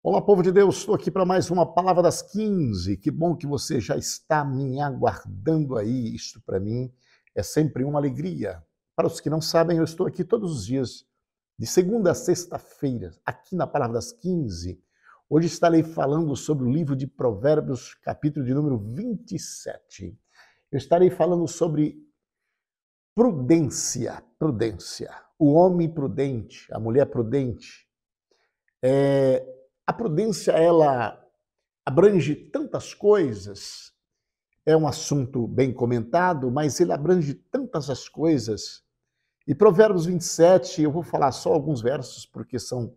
Olá, povo de Deus, estou aqui para mais uma Palavra das 15. Que bom que você já está me aguardando aí. Isto para mim é sempre uma alegria. Para os que não sabem, eu estou aqui todos os dias, de segunda a sexta-feira, aqui na Palavra das 15. Hoje estarei falando sobre o livro de Provérbios, capítulo de número 27. Eu estarei falando sobre prudência, o homem prudente, a mulher prudente. A prudência, ela abrange tantas coisas, é um assunto bem comentado, mas ele abrange tantas as coisas. E Provérbios 27, eu vou falar só alguns versos, porque são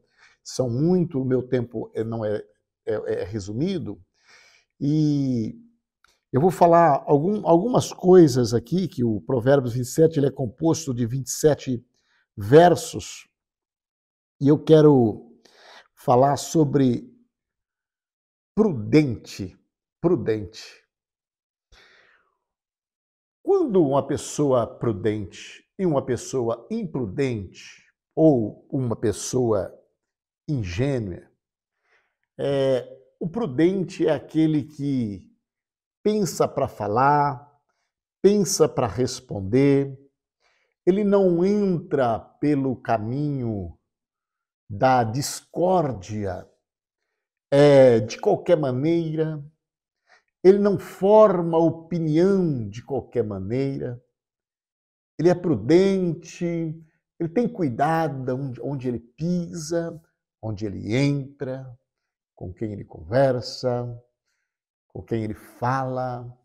muito, o meu tempo não é resumido, e eu vou falar algumas coisas aqui, que o Provérbios 27 ele é composto de 27 versos, e eu quero falar sobre prudente. Quando uma pessoa prudente e uma pessoa imprudente, ou uma pessoa ingênua, o prudente é aquele que pensa para falar, pensa para responder, ele não entra pelo caminho da discórdia de qualquer maneira, ele não forma opinião de qualquer maneira, ele é prudente, ele tem cuidado onde ele pisa, onde ele entra, com quem ele conversa, com quem ele fala,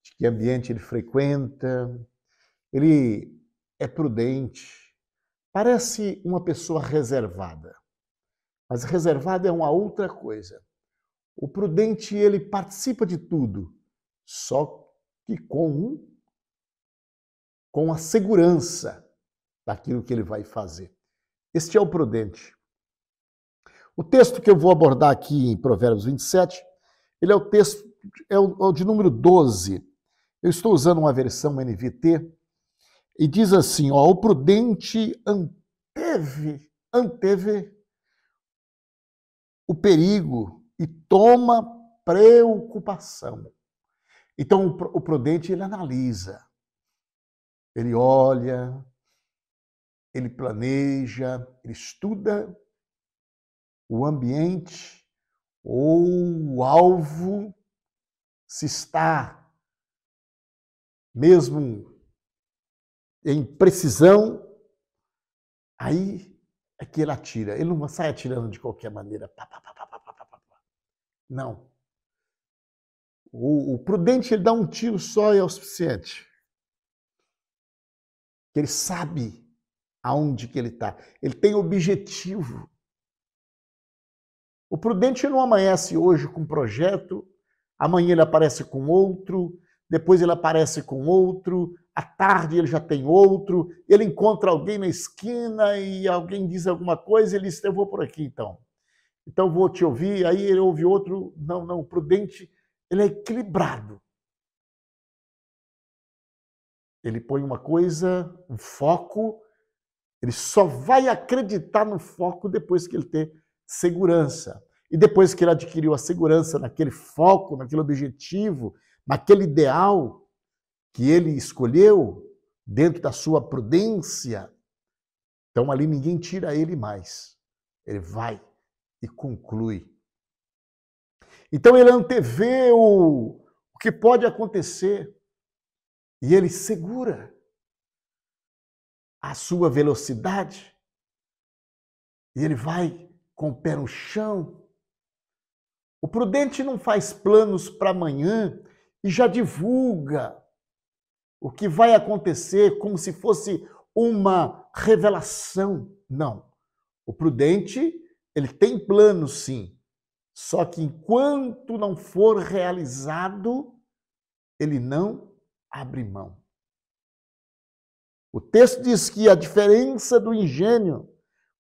de que ambiente ele frequenta. Ele é prudente. Parece uma pessoa reservada, mas reservada é uma outra coisa. O prudente, ele participa de tudo, só que com a segurança daquilo que ele vai fazer. Este é o prudente. O texto que eu vou abordar aqui em Provérbios 27, ele é o texto, é o de número 12. Eu estou usando uma versão NVT, e diz assim, ó, o prudente anteve o perigo e toma preocupação. Então, o prudente, ele analisa, ele olha, ele planeja, ele estuda o ambiente ou o alvo, se está mesmo em precisão, aí é que ele atira. Ele não sai atirando de qualquer maneira. Não. O prudente, ele dá um tiro só e é o suficiente. Ele sabe aonde que ele está. Ele tem objetivo. O prudente não amanhece hoje com um projeto, amanhã ele aparece com outro, depois ele aparece com outro, à tarde ele já tem outro, ele encontra alguém na esquina e alguém diz alguma coisa, ele diz, eu vou por aqui então. Então vou te ouvir, aí ele ouve outro. Não, o prudente, ele é equilibrado. Ele põe uma coisa, um foco, ele só vai acreditar no foco depois que ele ter segurança. E depois que ele adquiriu a segurança naquele foco, naquele objetivo, naquele ideal que ele escolheu, dentro da sua prudência, então ali ninguém tira ele mais. Ele vai e conclui. Então ele antevê o que pode acontecer e ele segura a sua velocidade e ele vai com o pé no chão. O prudente não faz planos para amanhã e já divulga o que vai acontecer como se fosse uma revelação. Não. O prudente, ele tem plano, sim. Só que enquanto não for realizado, ele não abre mão. O texto diz que a diferença do ingênuo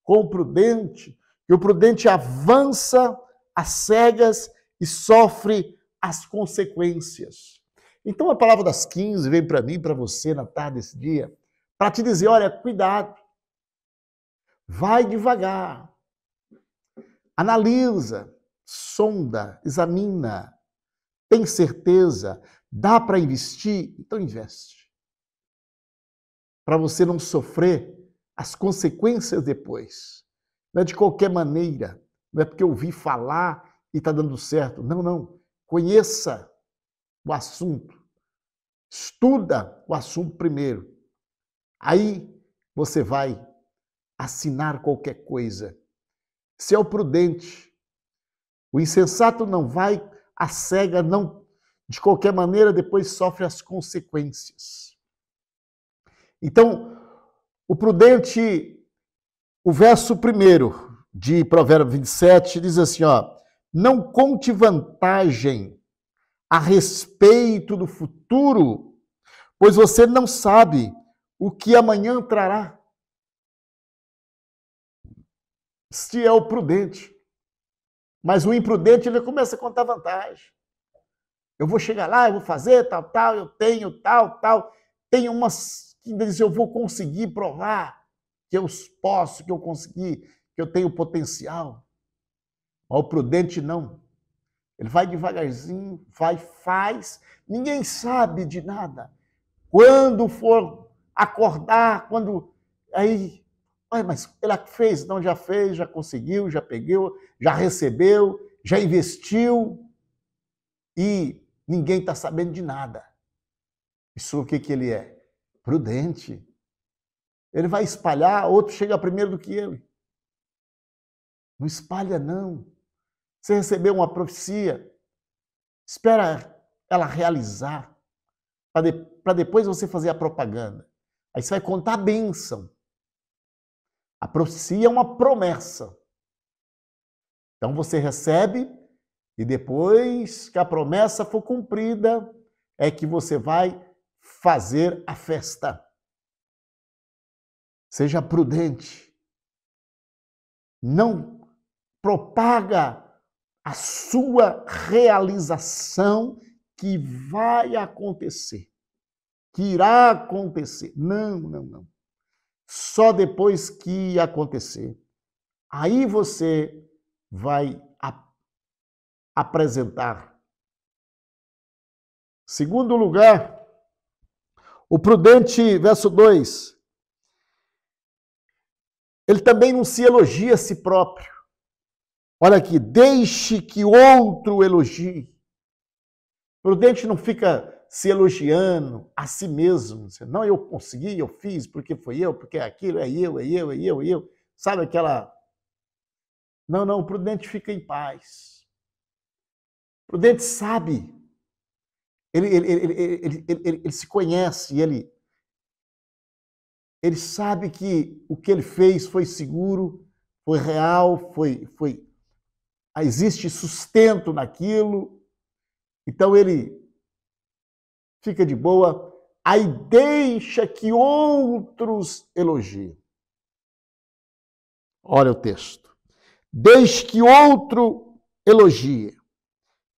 com o prudente, que o prudente avança às cegas e sofre as consequências. Então a palavra das 15 veio para mim, para você, na tarde desse dia, para te dizer, olha, cuidado, vai devagar, analisa, sonda, examina, tem certeza, dá para investir? Então investe. Para você não sofrer as consequências depois. Não é de qualquer maneira, não é porque eu ouvi falar e está dando certo. Não, não. Conheça o assunto. Estuda o assunto primeiro. Aí você vai assinar qualquer coisa. Se é o prudente, o insensato não vai, a cega não, de qualquer maneira, depois sofre as consequências. Então, o prudente, o verso 1 de Provérbios 27 diz assim, ó, não conte vantagem a respeito do futuro, pois você não sabe o que amanhã trará. Este é o prudente. Mas o imprudente, ele começa a contar vantagem. Eu vou chegar lá, eu vou fazer tal, tal, eu tenho tal, tal. Tem umas que dizem, eu vou conseguir provar que eu posso, que eu consegui, que eu tenho potencial. Mas o prudente não. Ele vai devagarzinho, vai, faz, ninguém sabe de nada. Quando for acordar, quando... Aí, mas ele fez, não, já fez, já conseguiu, já pegou, já recebeu, já investiu e ninguém está sabendo de nada. Isso o que ele é? Prudente. Ele vai espalhar, outro chega primeiro do que ele. Não espalha, não. Você recebeu uma profecia, espera ela realizar, para depois você fazer a propaganda. Aí você vai contar a bênção. A profecia é uma promessa. Então você recebe e depois que a promessa for cumprida, é que você vai fazer a festa. Seja prudente. Não propaga a sua realização que vai acontecer, que irá acontecer. Não, não, não. Só depois que acontecer. Aí você vai apresentar. Segundo lugar, o prudente, verso 2, ele também não se elogia a si próprio. Olha aqui, deixe que outro elogie. O prudente não fica se elogiando a si mesmo. Não, eu consegui, eu fiz, porque foi eu, porque é aquilo, é eu, é eu, é eu, é eu. Sabe aquela... Não, não, o prudente fica em paz. O prudente sabe. Ele se conhece, ele sabe que o que ele fez foi seguro, foi real, existe sustento naquilo. Então ele fica de boa, aí deixa que outros elogiem. Olha o texto. Deixe que outro elogie,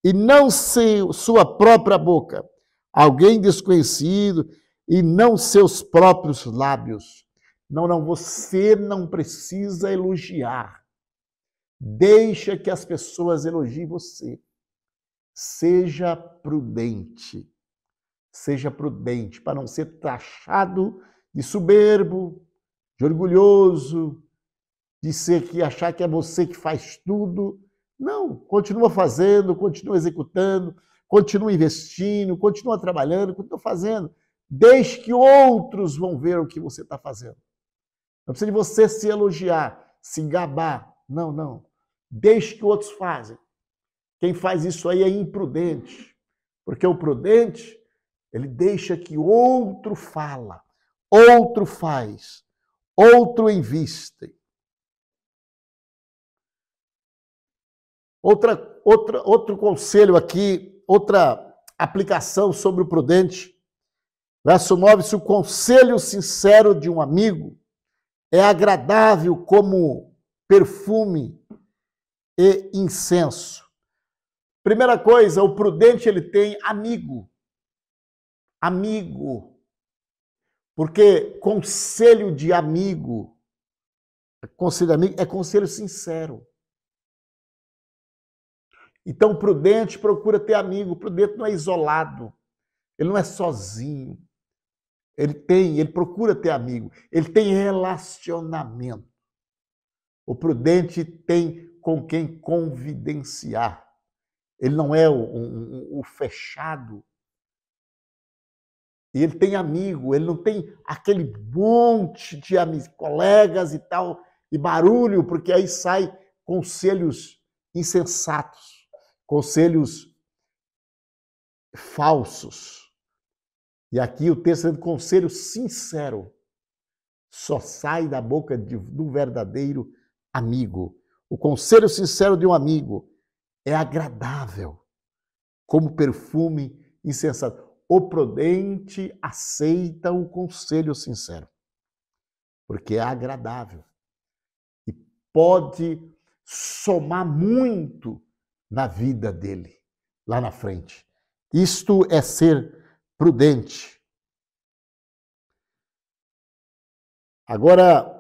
e não sua própria boca, alguém desconhecido, e não seus próprios lábios. Não, não, você não precisa elogiar. Deixa que as pessoas elogiem você. Seja prudente. Seja prudente, para não ser taxado de soberbo, de orgulhoso, de achar que é você que faz tudo. Não, continua fazendo, continua executando, continua investindo, continua trabalhando, continua fazendo. Deixe que outros vão ver o que você está fazendo. Não precisa de você se elogiar, se gabar. Não, não. Deixe que outros fazem. Quem faz isso aí é imprudente. Porque o prudente, ele deixa que outro fala, outro faz, outro investe. Outro conselho aqui, outra aplicação sobre o prudente. Verso 9, se o conselho sincero de um amigo é agradável como perfume e incenso. Primeira coisa, o prudente ele tem amigo. amigo. Porque conselho de amigo, é conselho sincero. Então, o prudente procura ter amigo. O prudente não é isolado. Ele não é sozinho. Ele procura ter amigo. Ele tem relacionamento. O prudente tem com quem confidenciar. Ele não é o fechado. E ele tem amigo. Ele não tem aquele monte de amigos, colegas e tal, e barulho, porque aí sai conselhos insensatos. Conselhos falsos. E aqui o texto é de conselho sincero. Só sai da boca do verdadeiro amigo. O conselho sincero de um amigo é agradável, como perfume insensato. O prudente aceita o conselho sincero, porque é agradável. E pode somar muito na vida dele, lá na frente. Isto é ser prudente. Agora,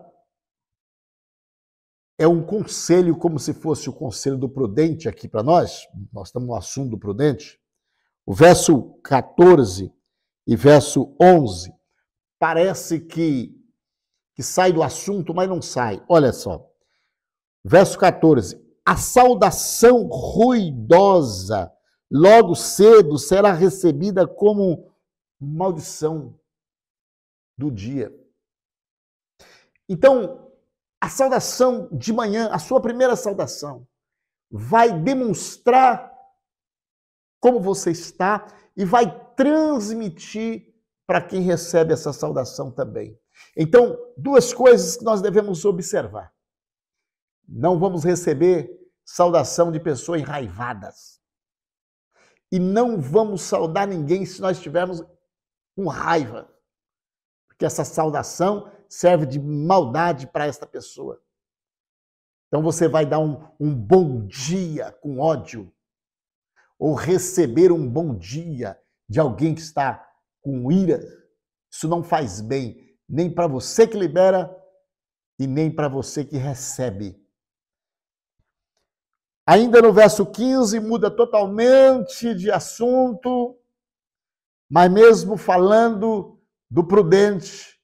é um conselho como se fosse o conselho do prudente aqui para nós. Nós estamos no assunto do prudente. O verso 14 e verso 11 parece que sai do assunto, mas não sai. Olha só. Verso 14. A saudação ruidosa logo cedo será recebida como maldição do dia. Então, a saudação de manhã, a sua primeira saudação, vai demonstrar como você está e vai transmitir para quem recebe essa saudação também. Então, duas coisas que nós devemos observar. Não vamos receber saudação de pessoas enraivadas. E não vamos saudar ninguém se nós estivermos com raiva. Porque essa saudação serve de maldade para esta pessoa. Então você vai dar um bom dia com ódio. Ou receber um bom dia de alguém que está com ira. Isso não faz bem, nem para você que libera e nem para você que recebe. Ainda no verso 15, muda totalmente de assunto, mas mesmo falando do prudente,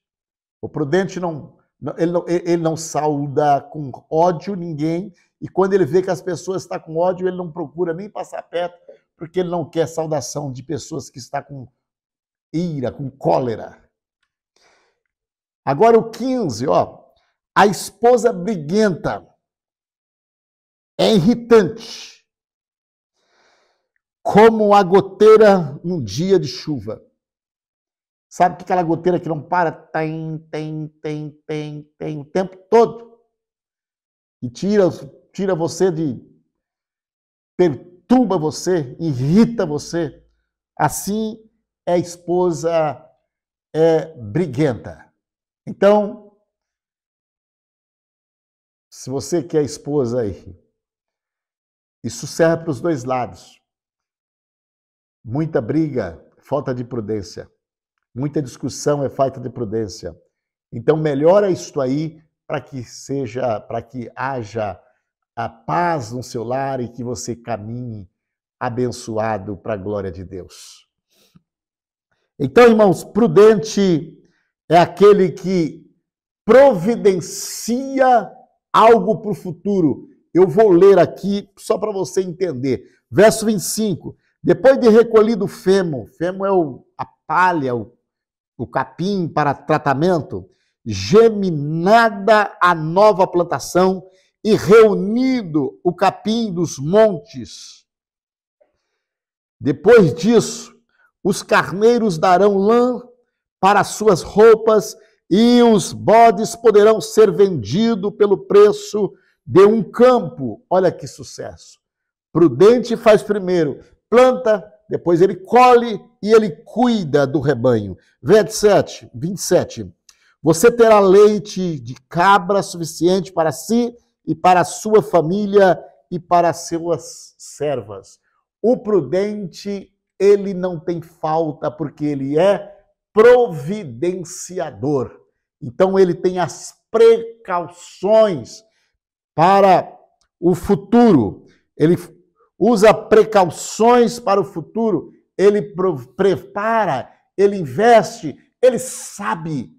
o prudente ele não sauda com ódio ninguém, e quando ele vê que as pessoas estão com ódio, ele não procura nem passar perto, porque ele não quer saudação de pessoas que estão com ira, com cólera. Agora o 15, a esposa briguenta é irritante, como a goteira num dia de chuva. Sabe que aquela goteira que não para? Tem o tempo todo. E tira você perturba você, irrita você. Assim é a esposa briguenta. Então, se você quer esposa aí, isso serve para os dois lados. Muita briga, falta de prudência. Muita discussão é falta de prudência. Então, melhora isto aí para que haja a paz no seu lar e que você caminhe abençoado para a glória de Deus. Então, irmãos, prudente é aquele que providencia algo para o futuro. Eu vou ler aqui só para você entender. Verso 25. Depois de recolhido o femo é a palha, o capim para tratamento, geminada a nova plantação e reunido o capim dos montes. Depois disso, os carneiros darão lã para as suas roupas e os bodes poderão ser vendidos pelo preço de um campo. Olha que sucesso. Prudente faz primeiro, planta, depois ele colhe e ele cuida do rebanho. 27. Você terá leite de cabra suficiente para si e para a sua família e para as suas servas. O prudente ele não tem falta, porque ele é providenciador. Então, ele tem as precauções para o futuro. Ele usa precauções para o futuro, ele prepara, ele investe, ele sabe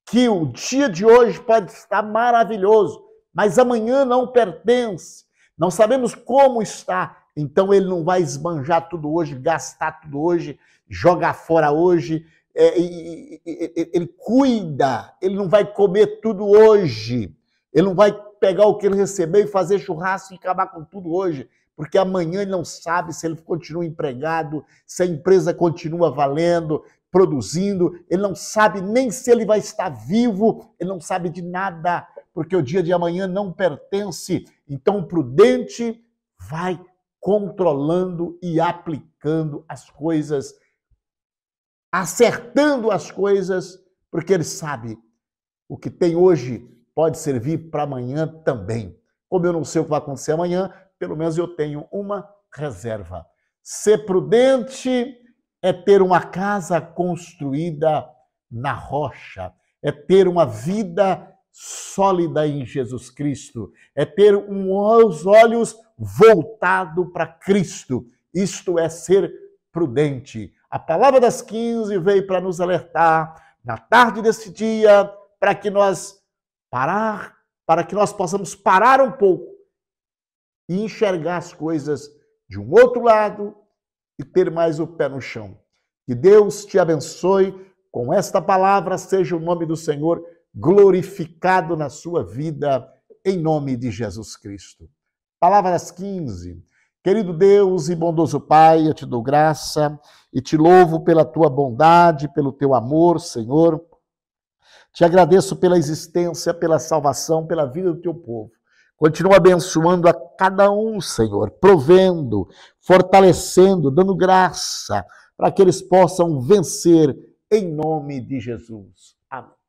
que o dia de hoje pode estar maravilhoso, mas amanhã não pertence. Não sabemos como está, então ele não vai esbanjar tudo hoje, gastar tudo hoje, jogar fora hoje. Ele cuida, ele não vai comer tudo hoje, ele não vai pegar o que ele recebeu e fazer churrasco e acabar com tudo hoje, porque amanhã ele não sabe se ele continua empregado, se a empresa continua valendo, produzindo, ele não sabe nem se ele vai estar vivo, ele não sabe de nada, porque o dia de amanhã não pertence. Então o prudente vai controlando e aplicando as coisas, acertando as coisas, porque ele sabe o que tem hoje pode servir para amanhã também. Como eu não sei o que vai acontecer amanhã, pelo menos eu tenho uma reserva. Ser prudente é ter uma casa construída na rocha, é ter uma vida sólida em Jesus Cristo, é ter os olhos voltados para Cristo. Isto é ser prudente. A palavra das 15 veio para nos alertar na tarde desse dia, para que nós possamos parar um pouco e enxergar as coisas de um outro lado e ter mais o pé no chão. Que Deus te abençoe com esta palavra, seja o nome do Senhor glorificado na sua vida, em nome de Jesus Cristo. Palavra das 15. Querido Deus e bondoso Pai, eu te dou graça e te louvo pela tua bondade, pelo teu amor, Senhor. Te agradeço pela existência, pela salvação, pela vida do teu povo. Continua abençoando a cada um, Senhor, provendo, fortalecendo, dando graça para que eles possam vencer em nome de Jesus. Amém.